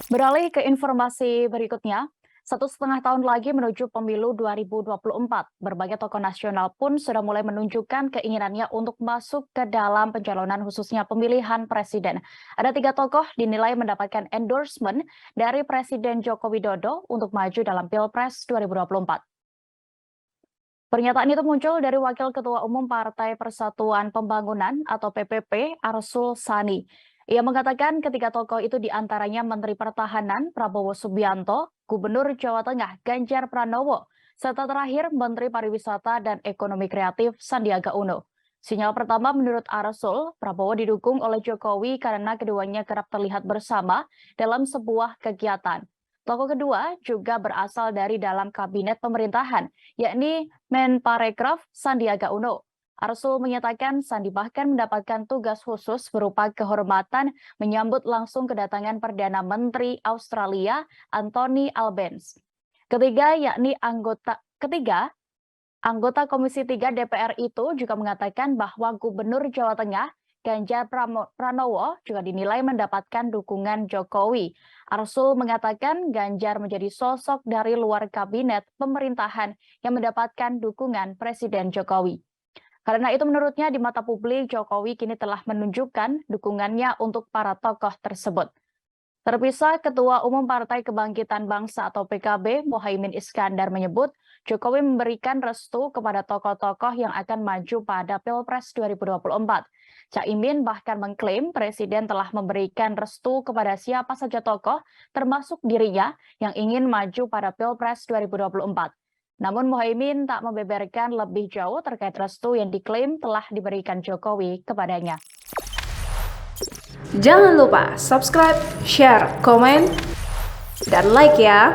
Beralih ke informasi berikutnya, 1,5 tahun lagi menuju pemilu 2024, berbagai tokoh nasional pun sudah mulai menunjukkan keinginannya untuk masuk ke dalam pencalonan khususnya pemilihan presiden. Ada 3 tokoh dinilai mendapatkan endorsement dari Presiden Joko Widodo untuk maju dalam Pilpres 2024. Pernyataan itu muncul dari Wakil Ketua Umum Partai Persatuan Pembangunan atau PPP, Arsul Sani. Ia mengatakan ketiga tokoh itu diantaranya Menteri Pertahanan Prabowo Subianto, Gubernur Jawa Tengah Ganjar Pranowo, serta terakhir Menteri Pariwisata dan Ekonomi Kreatif Sandiaga Uno. Sinyal pertama menurut Arsul, Prabowo didukung oleh Jokowi karena keduanya kerap terlihat bersama dalam sebuah kegiatan. Tokoh kedua juga berasal dari dalam kabinet pemerintahan, yakni Menparekraf Sandiaga Uno. Arsul menyatakan Sandi bahkan mendapatkan tugas khusus berupa kehormatan menyambut langsung kedatangan Perdana Menteri Australia Anthony Albanese. Anggota Komisi 3 DPR itu juga mengatakan bahwa Gubernur Jawa Tengah Ganjar Pranowo juga dinilai mendapatkan dukungan Jokowi. Arsul mengatakan Ganjar menjadi sosok dari luar kabinet pemerintahan yang mendapatkan dukungan Presiden Jokowi. Karena itu menurutnya di mata publik Jokowi kini telah menunjukkan dukungannya untuk para tokoh tersebut. Terpisah, Ketua Umum Partai Kebangkitan Bangsa atau PKB, Muhaimin Iskandar menyebut Jokowi memberikan restu kepada tokoh-tokoh yang akan maju pada Pilpres 2024. Caimin bahkan mengklaim Presiden telah memberikan restu kepada siapa saja tokoh, termasuk dirinya yang ingin maju pada Pilpres 2024. Namun Muhaimin tak membeberkan lebih jauh terkait restu yang diklaim telah diberikan Jokowi kepadanya. Jangan lupa subscribe, share, komen, dan like ya!